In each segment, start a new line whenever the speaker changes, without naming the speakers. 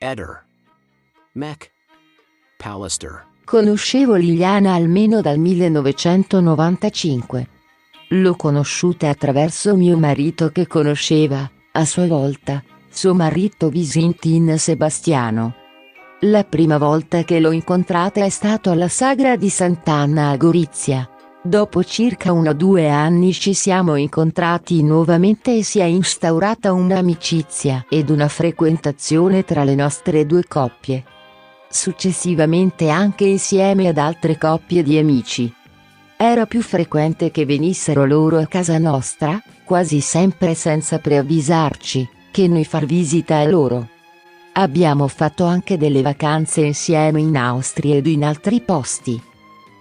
Eder. Mac. Pallister.
Conoscevo Liliana almeno dal 1995. L'ho conosciuta attraverso mio marito che conosceva, a sua volta, suo marito Visintin Sebastiano. La prima volta che l'ho incontrata è stato alla sagra di Sant'Anna a Gorizia. Dopo circa 1 o 2 anni ci siamo incontrati nuovamente e si è instaurata un'amicizia ed una frequentazione tra le nostre 2 coppie. Successivamente anche insieme ad altre coppie di amici. Era più frequente che venissero loro a casa nostra, quasi sempre senza preavvisarci, che noi far visita a loro. Abbiamo fatto anche delle vacanze insieme in Austria ed in altri posti.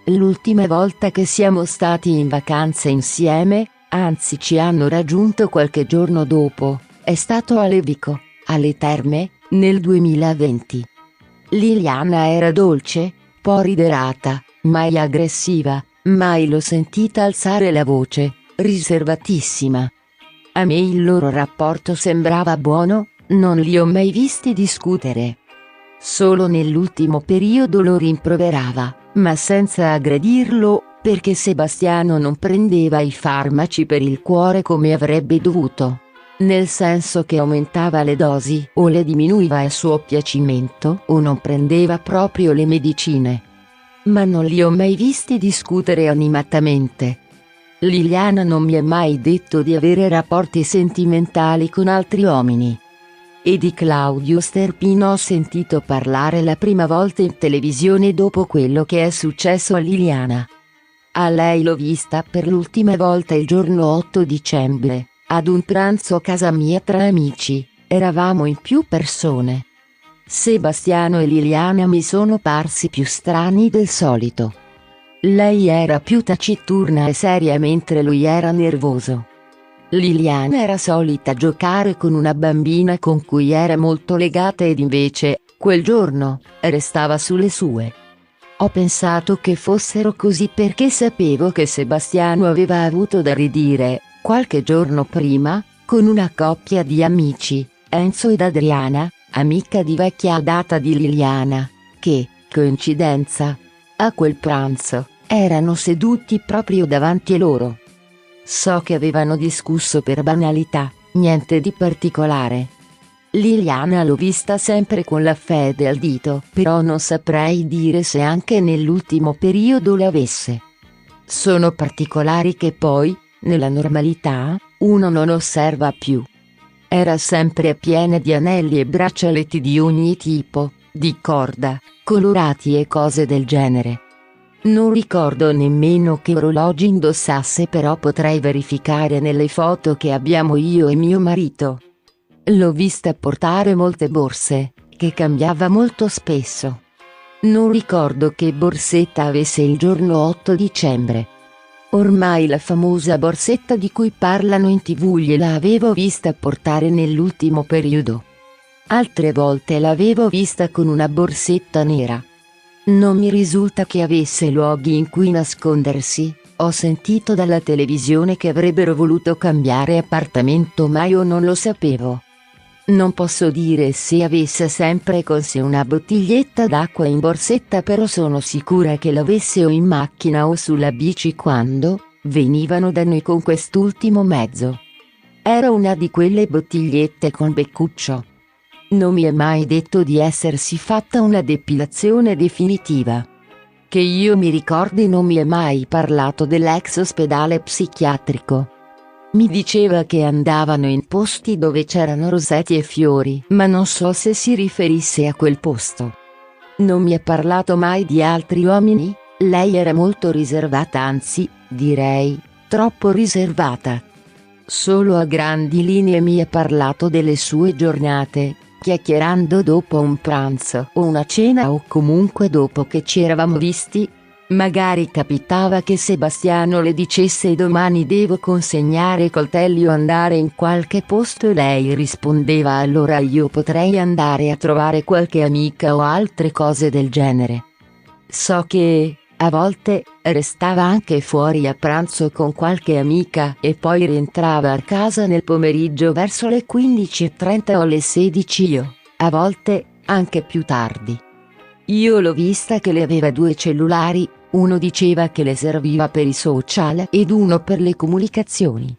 L'ultima volta che siamo stati in vacanza insieme, anzi ci hanno raggiunto qualche giorno dopo, è stato a Levico, alle Terme, nel 2020. Liliana era dolce, poi riderata, mai aggressiva, mai l'ho sentita alzare la voce, riservatissima. A me il loro rapporto sembrava buono, non li ho mai visti discutere. Solo nell'ultimo periodo lo rimproverava, ma senza aggredirlo, perché Sebastiano non prendeva i farmaci per il cuore come avrebbe dovuto. Nel senso che aumentava le dosi o le diminuiva a suo piacimento o non prendeva proprio le medicine. Ma non li ho mai visti discutere animatamente. Liliana non mi ha mai detto di avere rapporti sentimentali con altri uomini. E di Claudio Sterpino ho sentito parlare la prima volta in televisione dopo quello che è successo a Liliana. A lei l'ho vista per l'ultima volta il giorno 8 dicembre, ad un pranzo a casa mia tra amici, eravamo in più persone. Sebastiano e Liliana mi sono parsi più strani del solito. Lei era più taciturna e seria mentre lui era nervoso. Liliana era solita giocare con una bambina con cui era molto legata ed invece, quel giorno, restava sulle sue. Ho pensato che fossero così perché sapevo che Sebastiano aveva avuto da ridire, qualche giorno prima, con una coppia di amici, Enzo ed Adriana, amica di vecchia data di Liliana, che, coincidenza, a quel pranzo, erano seduti proprio davanti a loro. So che avevano discusso per banalità, niente di particolare. Liliana l'ho vista sempre con la fede al dito, però non saprei dire se anche nell'ultimo periodo l'avesse. Sono particolari che poi, nella normalità, uno non osserva più. Era sempre piena di anelli e braccialetti di ogni tipo, di corda, colorati e cose del genere. Non ricordo nemmeno che orologi indossasse, però potrei verificare nelle foto che abbiamo io e mio marito. L'ho vista portare molte borse, che cambiava molto spesso. Non ricordo che borsetta avesse il giorno 8 dicembre. Ormai la famosa borsetta di cui parlano in TV gliela avevo vista portare nell'ultimo periodo. Altre volte l'avevo vista con una borsetta nera. Non mi risulta che avesse luoghi in cui nascondersi. Ho sentito dalla televisione che avrebbero voluto cambiare appartamento, ma io non lo sapevo. Non posso dire se avesse sempre con sé una bottiglietta d'acqua in borsetta, però sono sicura che l'avesse o in macchina o sulla bici quando venivano da noi con quest'ultimo mezzo. Era una di quelle bottigliette con beccuccio. Non mi ha mai detto di essersi fatta una depilazione definitiva. Che io mi ricordi non mi ha mai parlato dell'ex ospedale psichiatrico. Mi diceva che andavano in posti dove c'erano rosetti e fiori, ma non so se si riferisse a quel posto. Non mi ha parlato mai di altri uomini, lei era molto riservata, anzi, direi, troppo riservata. Solo a grandi linee mi ha parlato delle sue giornate, chiacchierando dopo un pranzo o una cena o comunque dopo che ci eravamo visti. Magari capitava che Sebastiano le dicesse domani devo consegnare i coltelli o andare in qualche posto e lei rispondeva allora io potrei andare a trovare qualche amica o altre cose del genere. So che, a volte, restava anche fuori a pranzo con qualche amica e poi rientrava a casa nel pomeriggio verso le 15:30 o le 16 io, a volte, anche più tardi. Io l'ho vista che le aveva 2 cellulari, uno diceva che le serviva per i social ed uno per le comunicazioni.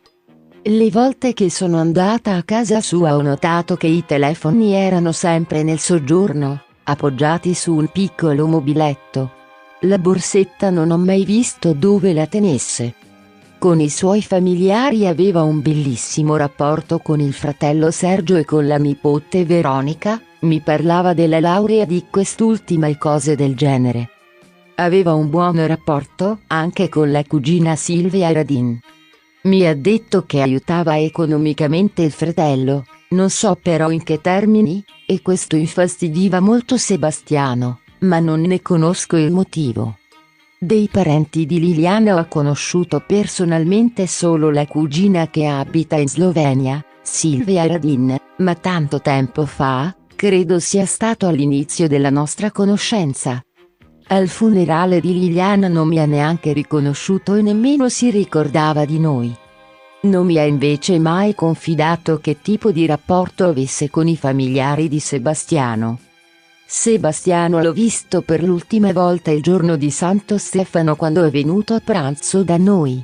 Le volte che sono andata a casa sua ho notato che i telefoni erano sempre nel soggiorno, appoggiati su un piccolo mobiletto. La borsetta non ho mai visto dove la tenesse. Con i suoi familiari aveva un bellissimo rapporto con il fratello Sergio e con la nipote Veronica, mi parlava della laurea di quest'ultima e cose del genere. Aveva un buon rapporto anche con la cugina Silvia Radin. Mi ha detto che aiutava economicamente il fratello, non so però in che termini, e questo infastidiva molto Sebastiano, ma non ne conosco il motivo. Dei parenti di Liliana ho conosciuto personalmente solo la cugina che abita in Slovenia, Silvia Radin, ma tanto tempo fa, credo sia stato all'inizio della nostra conoscenza. Al funerale di Liliana non mi ha neanche riconosciuto e nemmeno si ricordava di noi. Non mi ha invece mai confidato che tipo di rapporto avesse con i familiari di Sebastiano. Sebastiano l'ho visto per l'ultima volta il giorno di Santo Stefano quando è venuto a pranzo da noi.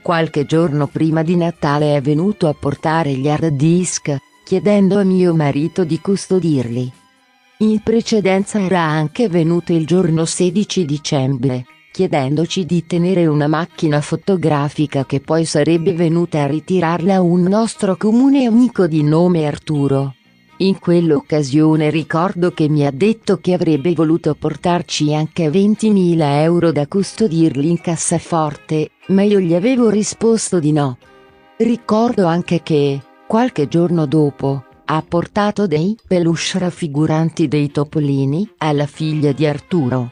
Qualche giorno prima di Natale è venuto a portare gli hard disk, chiedendo a mio marito di custodirli. In precedenza era anche venuto il giorno 16 dicembre, chiedendoci di tenere una macchina fotografica che poi sarebbe venuta a ritirarla un nostro comune amico di nome Arturo. In quell'occasione ricordo che mi ha detto che avrebbe voluto portarci anche 20.000 euro da custodirli in cassaforte, ma io gli avevo risposto di no. Ricordo anche che, qualche giorno dopo, ha portato dei peluche raffiguranti dei topolini alla figlia di Arturo.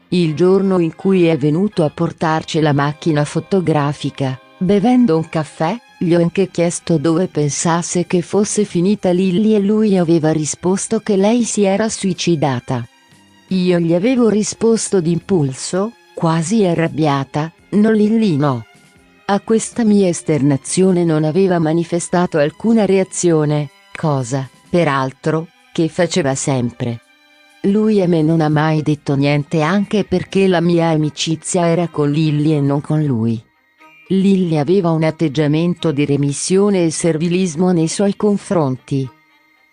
Il giorno in cui è venuto a portarci la macchina fotografica, bevendo un caffè, gli ho anche chiesto dove pensasse che fosse finita Lilly e lui aveva risposto che lei si era suicidata. Io gli avevo risposto d'impulso, quasi arrabbiata, no Lilly no. A questa mia esternazione non aveva manifestato alcuna reazione, cosa, peraltro, che faceva sempre. Lui a me non ha mai detto niente anche perché la mia amicizia era con Lilly e non con lui. Lilly aveva un atteggiamento di remissione e servilismo nei suoi confronti.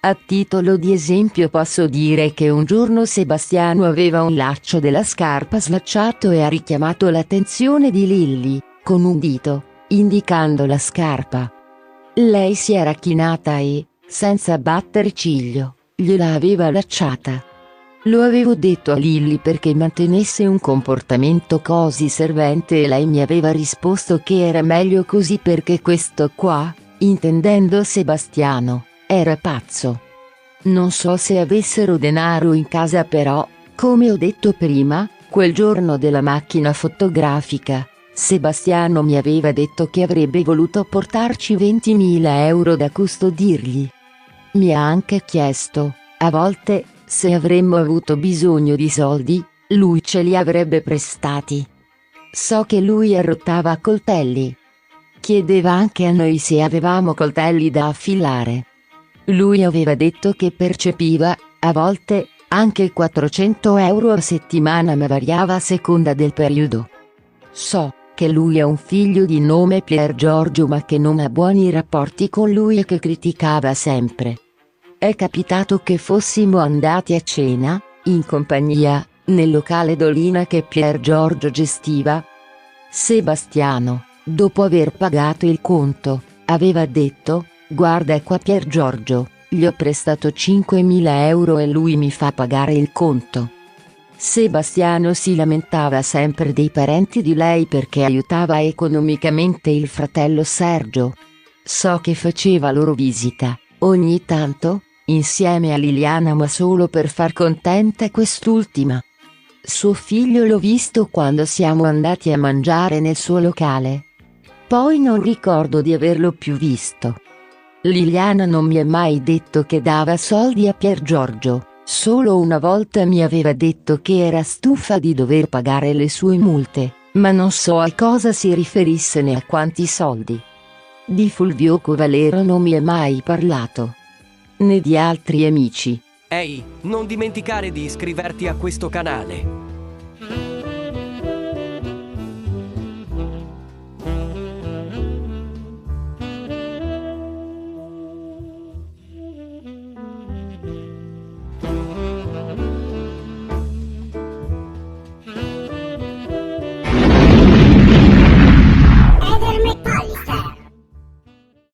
A titolo di esempio posso dire che un giorno Sebastiano aveva un laccio della scarpa slacciato e ha richiamato l'attenzione di Lilly, con un dito, indicando la scarpa. Lei si era chinata e, senza batter ciglio, gliela aveva allacciata. Lo avevo detto a Lilly perché mantenesse un comportamento così servente e lei mi aveva risposto che era meglio così perché questo qua, intendendo Sebastiano, era pazzo. Non so se avessero denaro in casa però, come ho detto prima, quel giorno della macchina fotografica, Sebastiano mi aveva detto che avrebbe voluto portarci 20.000 euro da custodirgli. Mi ha anche chiesto, a volte, se avremmo avuto bisogno di soldi, lui ce li avrebbe prestati. So che lui arrottava a coltelli. Chiedeva anche a noi se avevamo coltelli da affilare. Lui aveva detto che percepiva, a volte, anche 400 euro a settimana ma variava a seconda del periodo. So che lui ha un figlio di nome Pier Giorgio ma che non ha buoni rapporti con lui e che criticava sempre. È capitato che fossimo andati a cena, in compagnia, nel locale Dolina che Pier Giorgio gestiva. Sebastiano, dopo aver pagato il conto, aveva detto, guarda qua Pier Giorgio, gli ho prestato 5.000 euro e lui mi fa pagare il conto. Sebastiano si lamentava sempre dei parenti di lei perché aiutava economicamente il fratello Sergio. So che faceva loro visita, ogni tanto, insieme a Liliana ma solo per far contenta quest'ultima. Suo figlio l'ho visto quando siamo andati a mangiare nel suo locale. Poi non ricordo di averlo più visto. Liliana non mi ha mai detto che dava soldi a Pier Giorgio, solo una volta mi aveva detto che era stufa di dover pagare le sue multe, ma non so a cosa si riferisse né a quanti soldi. Di Fulvio Covalero non mi ha mai parlato. Né di altri amici.
Ehi, non dimenticare di iscriverti a questo canale.